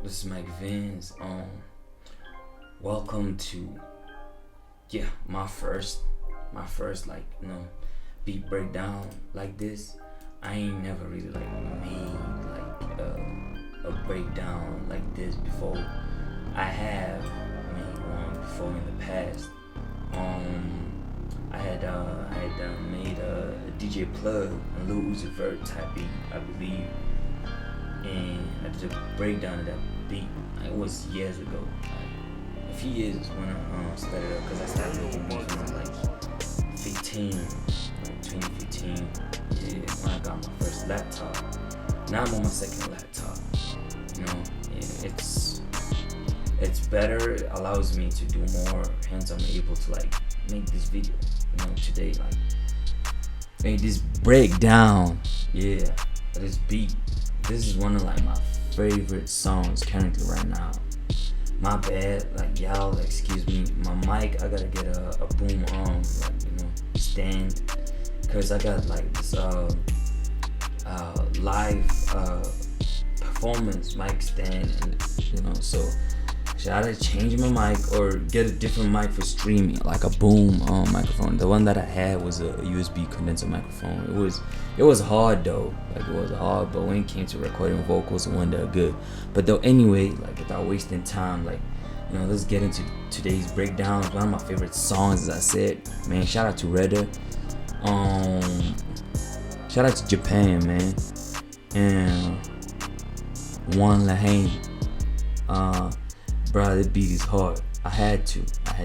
This is Mike Vins. Welcome to my first beat breakdown like this. I ain't never really made a breakdown like this before. I have made one before in the past. I had made a DJ Plug, a Lil Uzi Vert type beat, I believe, and I did a breakdown of that beat. It was years ago, a few years when I started up, because I started making beats when I was like 15, 2015. Yeah, when I got my first laptop. Now I'm on my second laptop. Yeah, it's better. It allows me to do more. Hence, I'm able to make this video. Today, make this breakdown. Yeah, this beat. This is one of my favorite songs currently right now. My bad, y'all, excuse me. My mic, I gotta get a boom stand, cause I got this live performance mic stand, and so should I change my mic or get a different mic for streaming, like a boom microphone? The one that I had was a USB condenser microphone. It was hard though, it was hard, but when it came to recording vocals, it wasn't that good. But though anyway, without wasting time, let's get into today's breakdown. One of my favorite songs, as I said, man. Shout out to Redda. Shout out to Japan, man. And One Lahane. Bro, this beat is hard. I had to.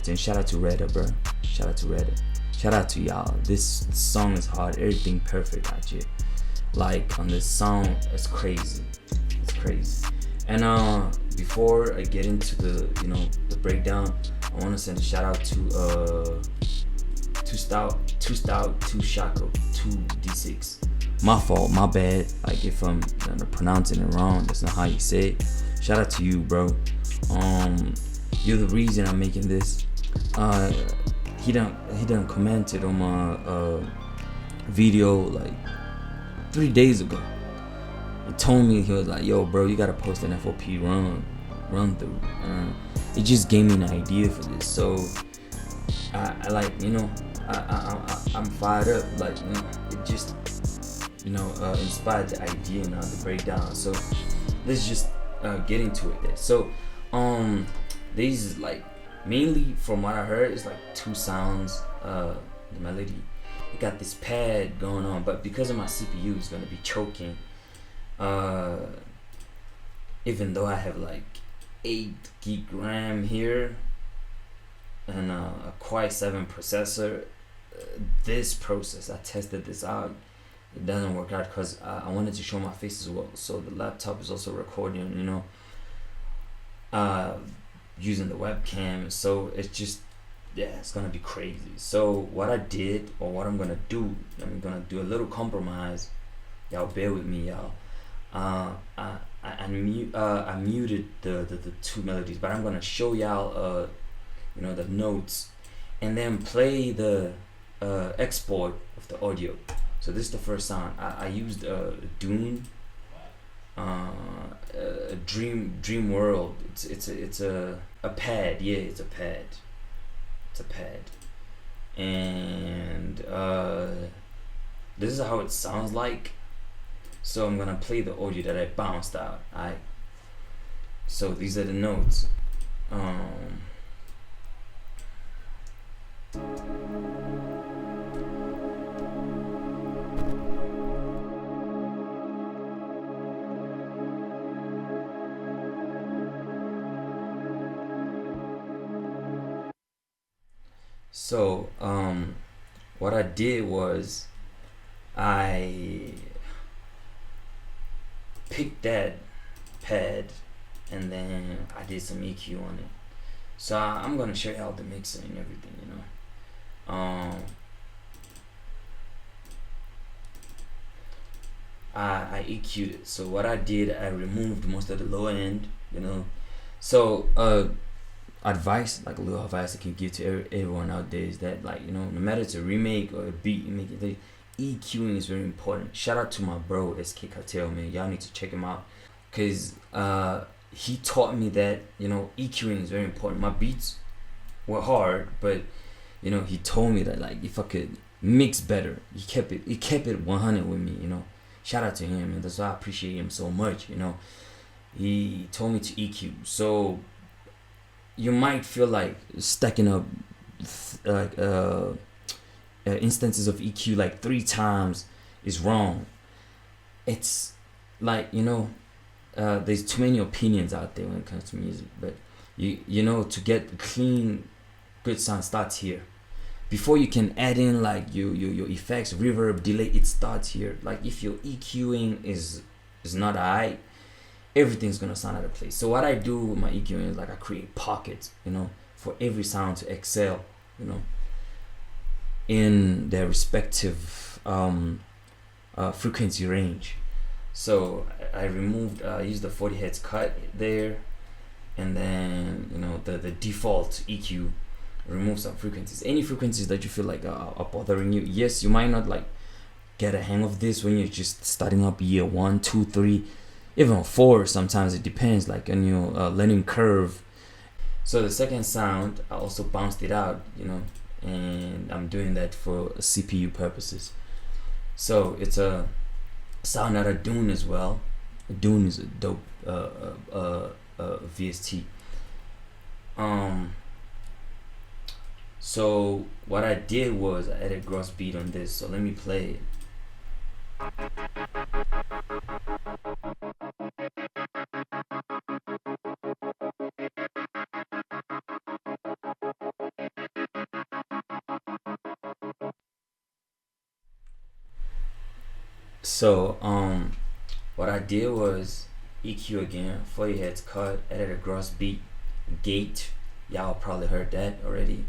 And shout out to Redda, bro. Shout out to Redda. Shout out to y'all. This song is hard. Everything perfect out here. On this song, it's crazy. It's crazy. And before I get into the breakdown, I want to send a shout out to Two Stout, Two Shako, 2D6. My fault, my bad. If I'm pronouncing it wrong, that's not how you say it. Shout out to you, bro. You're the reason I'm making this. He done commented on my video 3 days ago. He told me, he was like, "Yo, bro, you gotta post an FOP run through." It just gave me an idea for this, so I'm fired up. It just inspired the idea now, the breakdown. So let's just get into it there. So these mainly from what I heard is two sounds. The melody, it got this pad going on, but because of my CPU, it's gonna be choking. Even though I have 8 gig RAM here and a Core i7 processor, this process, I tested this out, it doesn't work out because I wanted to show my face as well. So the laptop is also recording, using the webcam. So it's just, it's gonna be crazy. So what I did, or what I'm gonna do a little compromise. Y'all bear with me, y'all. I muted the two melodies, but I'm gonna show y'all the notes, and then play the export of the audio. So this is the first sound. I used Dune, Dream World. It's a pad. Yeah, it's a pad. And this is how it sounds like. So I'm gonna play the audio that I bounced out. Alright. So these are the notes. So what I did was I picked that pad and then I did some EQ on it. So I'm gonna show y'all the mixing and everything, I EQ'd it. So what I did, I removed most of the low end, So advice, a little advice I can give to everyone out there is that no matter it's a remake or a beat you make it, EQing is very important. Shout out to my bro SK Cartel, man. Y'all need to check him out, cause he taught me that EQing is very important. My beats were hard, but he told me that like if I could mix better, he kept it 100 with me. Shout out to him, and that's why I appreciate him so much. He told me to EQ. So you might feel like stacking up like instances of EQ like 3 times is wrong. It's like there's too many opinions out there when it comes to music, but to get clean, good sound starts here. Before you can add in like your effects, reverb, delay, it starts here. Like if your EQing is not alright, everything's gonna sound out of place. So what I do with my EQing is like I create pockets, for every sound to excel, in their respective frequency range. So I removed, I used the 40 hertz cut there, and then the default EQ, remove some frequencies, any frequencies that you feel like are bothering you. Yes, you might not like get a hang of this when you're just starting up year 1, 2, 3, even 4. Sometimes it depends like on your learning curve. So the second sound, I also bounced it out, and I'm doing that for CPU purposes. So it's a sound out of Dune as well. Dune is a dope VST. So what I did was I added gross beat on this. So let me play it. So what I did was EQ again, 40 hertz cut, added a gross beat, gate. Y'all probably heard that already.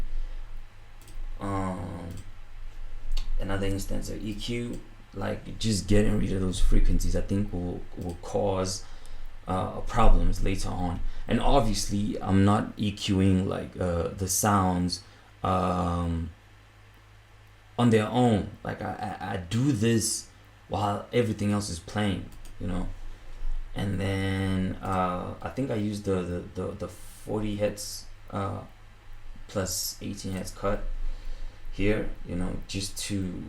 Another instance of EQ, like just getting rid of those frequencies, I think will cause problems later on. And obviously, I'm not EQing like the sounds on their own. Like I do this while everything else is playing, And then I think I used the 40 hertz plus 18 hertz cut here, just to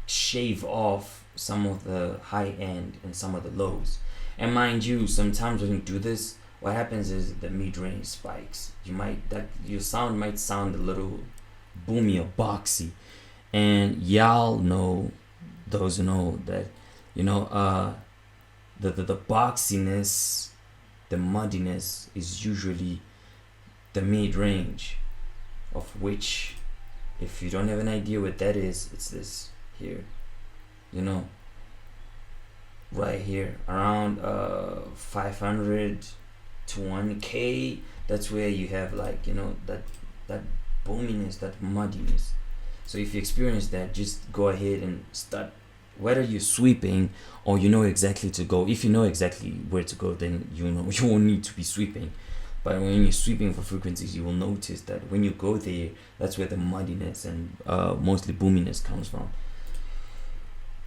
shave off some of the high end and some of the lows. And mind you, sometimes when you do this, what happens is the mid range spikes. Your sound might sound a little boomy or boxy, and y'all know, those who know that, the boxiness, the muddiness is usually the mid range, of which, if you don't have an idea what that is, it's this here, right here around 500 to 1K. That's where you have like that boominess, that muddiness. So if you experience that, just go ahead and start. Whether you're sweeping or you know exactly to go, if you know exactly where to go, then you won't need to be sweeping. But when you're sweeping for frequencies, you will notice that when you go there, that's where the muddiness and mostly boominess comes from.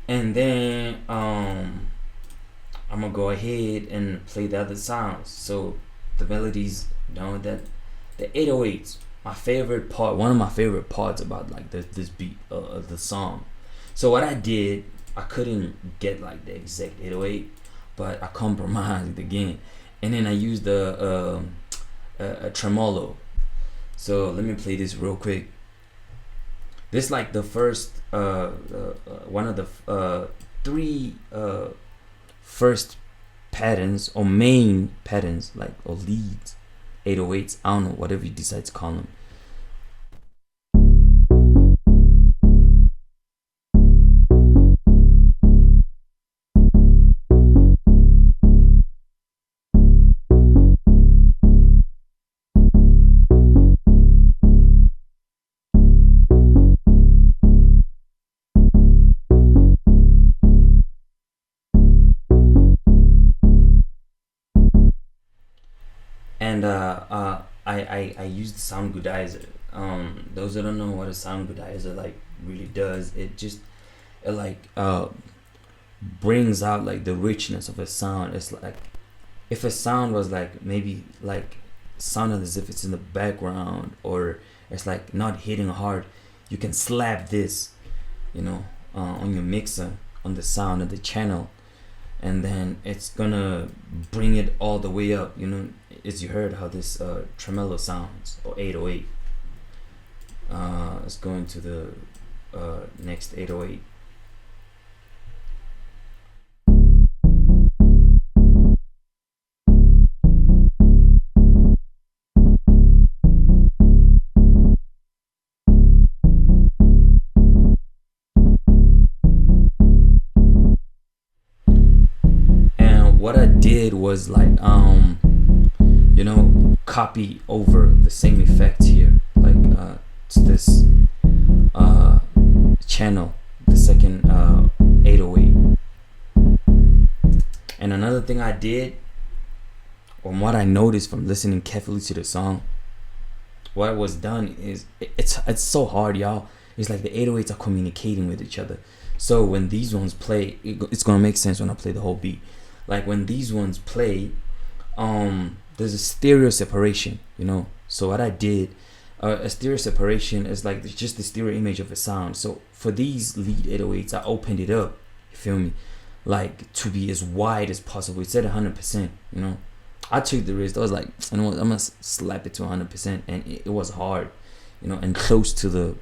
And then I'm gonna go ahead and play the other sounds. So the melodies, that the 808s, my favorite part, one of my favorite parts about like this beat of the song. So what I did, I couldn't get like the exact 808, but I compromised again, and then I used a tremolo. So let me play this real quick. This like the first one of the three first patterns or main patterns, like, or leads, 808s, I don't know, whatever you decide to call them. And I used sound goodizer. Those that don't know what a sound goodizer like really does, it like brings out like the richness of a sound. It's like if a sound was like maybe like sounding as if it's in the background or it's like not hitting hard, you can slap this, you know, on your mixer on the sound of the channel, and then it's gonna bring it all the way up. You know, as you heard how this tremolo sounds or 808. Let's go into the next 808. And what I did was like you know, copy over the same effect here, like it's this uh channel, the second 808. And another thing I did, or what I noticed from listening carefully to the song, what was done is it's so hard, y'all. It's like the 808s are communicating with each other. So when these ones play, it's gonna make sense when I play the whole beat. Like when these ones play, there's a stereo separation, you know. So what I did, a stereo separation is like just the stereo image of a sound. So for these lead 808s, I opened it up. You feel me? Like to be as wide as possible. It said 100%. You know, I took the risk. I was like, you know what? I'm gonna slap it to 100%, and it was hard, you know, and close to the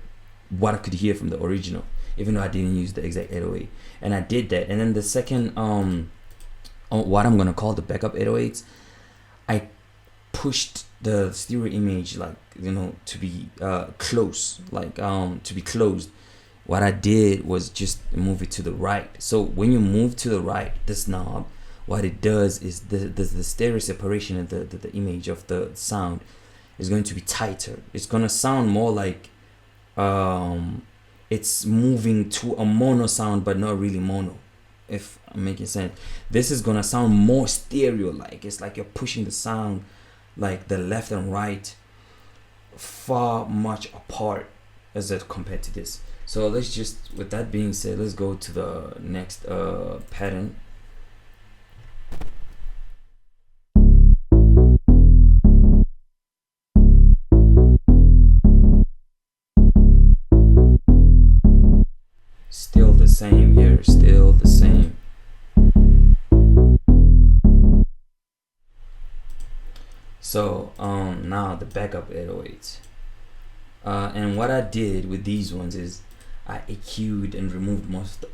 what I could hear from the original, even though I didn't use the exact 808. And I did that. And then the second, what I'm gonna call the backup 808s, I pushed the stereo image, like, you know, to be close, like to be closed. What I did was just move it to the right. So when you move to the right, this knob, what it does is the stereo separation of the image of the sound is going to be tighter. It's gonna sound more like it's moving to a mono sound, but not really mono, if I'm making sense. This is gonna sound more stereo like. It's like you're pushing the sound, like the left and right, far much apart as it compared to this. So let's just, with that being said, let's go to the next pattern. Still the same here, still the same. So now the backup 808s. And what I did with these ones is I EQ'd and removed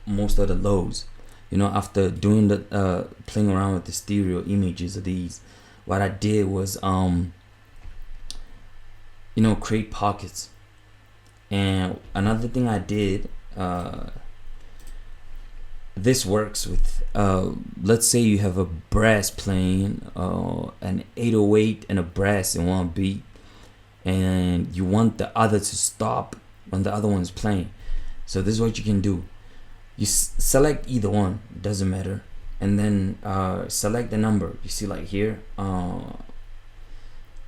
most of the lows. You know, after doing the playing around with the stereo images of these, what I did was you know, create pockets. And another thing I did, this works with let's say you have a brass playing an 808 and a brass in one beat, and you want the other to stop when the other one's playing. So this is what you can do. You select either one, doesn't matter, and then select the number. You see, like here,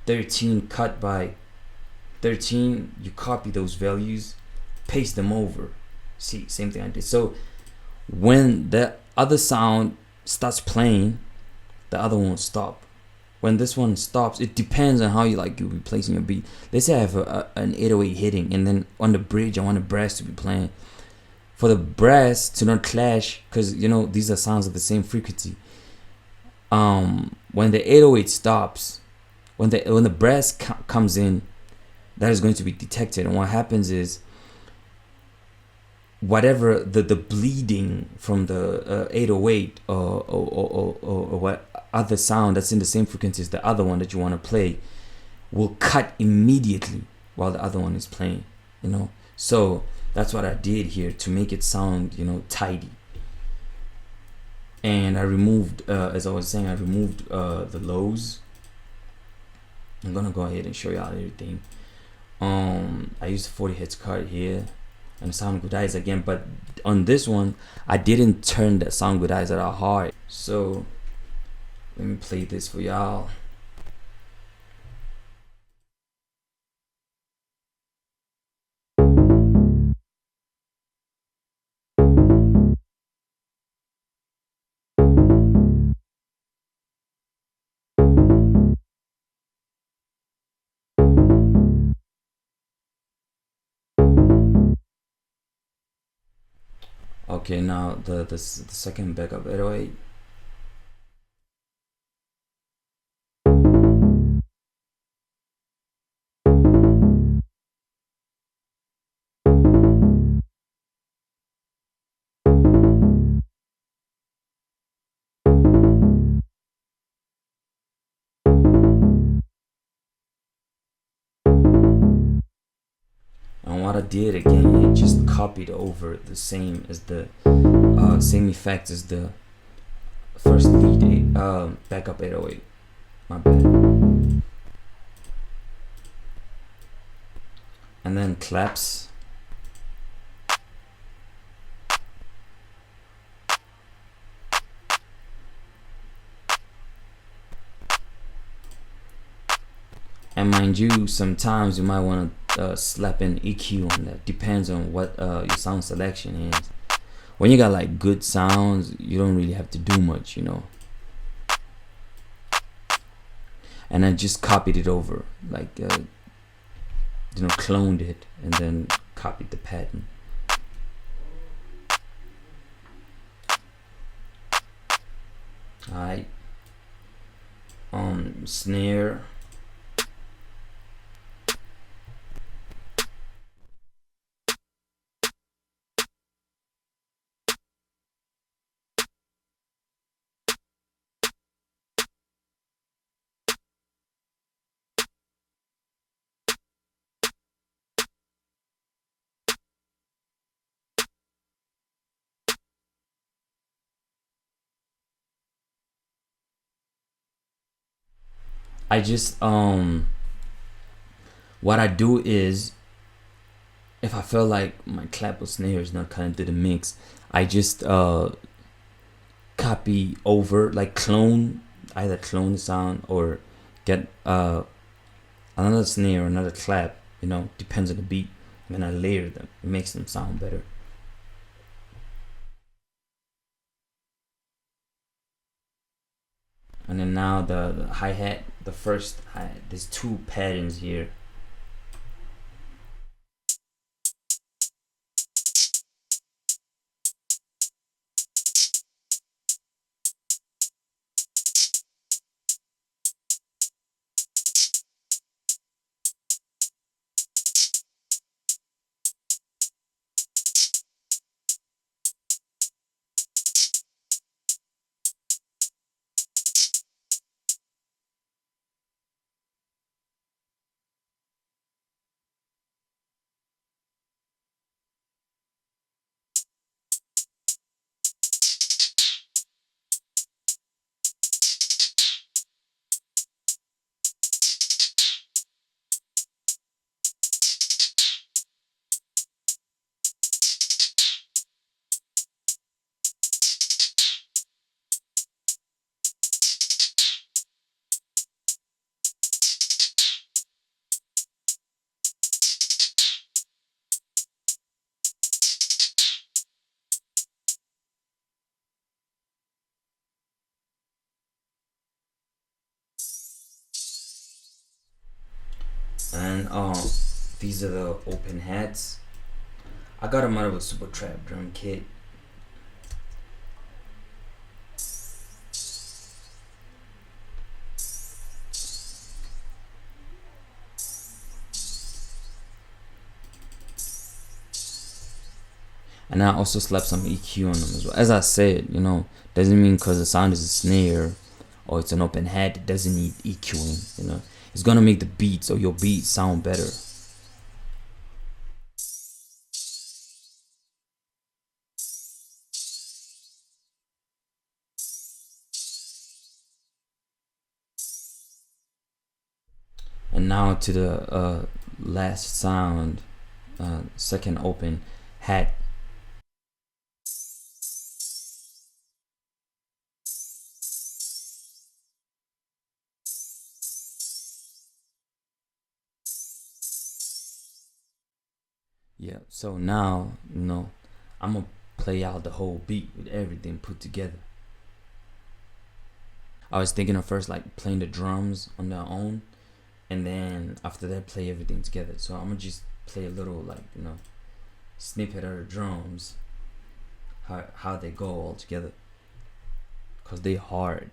13 cut by 13. You copy those values, paste them over. See, same thing I did. So when the other sound starts playing, the other one will stop. When this one stops, it depends on how you'll be placing your beat. Let's say I have an 808 hitting, and then on the bridge I want the brass to be playing. For the brass to not clash, because you know these are sounds of the same frequency. When the 808 stops, when the brass comes in, that is going to be detected, and what happens is whatever the bleeding from the 808 or what other sound that's in the same frequency as the other one that you want to play will cut immediately while the other one is playing, you know. So that's what I did here to make it sound, you know, tidy. And I removed, as I was saying, I removed the lows. I'm gonna go ahead and show y'all everything. I used 40 Hz card here, and the sound good eyes again, but on this one I didn't turn the sound good eyes that are hard. So let me play this for y'all. Okay, now the second backup 808. And what I did again, it just copied over the same as the same effect as the first lead backup 808. My bad. And then claps. And mind you, sometimes you might want to slap in EQ on that. Depends on what your sound selection is. When you got like good sounds, you don't really have to do much, you know. And I just copied it over, like cloned it and then copied the pattern. Alright. Snare. I just what I do is, if I feel like my clap or snare is not cutting to the mix, I just copy over, like either clone the sound or get another snare or another clap, depends on the beat, and then I layer them. It makes them sound better. And then now the hi-hat, the first hi-hat, there's two patterns here. And these are the open hats. I got them out of a Super Trap drum kit. And I also slapped some EQ on them as well. As I said, doesn't mean because the sound is a snare or it's an open hat, it doesn't need EQing. It's gonna make the beats or your beats sound better. And now to the last sound, second open hat. Yeah, so now, I'm gonna play out the whole beat with everything put together. I was thinking of first like playing the drums on their own, and then after that play everything together. So I'm gonna just play a little, like, snippet of the drums, how they go all together, cause they hard.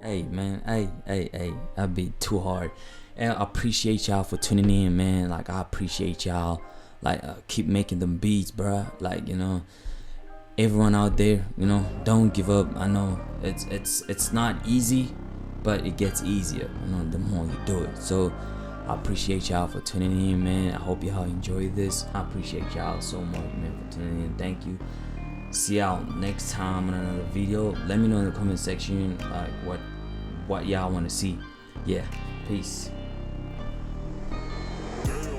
Hey man, hey, that'd be too hard. And I appreciate y'all for tuning in, man. Like I appreciate y'all. Like keep making them beats, bruh. Like everyone out there, don't give up. I know it's not easy, but it gets easier. The more you do it. So I appreciate y'all for tuning in, man. I hope y'all enjoy this. I appreciate y'all so much, man, for tuning in. Thank you. See y'all next time on another video. Let me know in the comment section like what y'all want to see. Yeah, peace.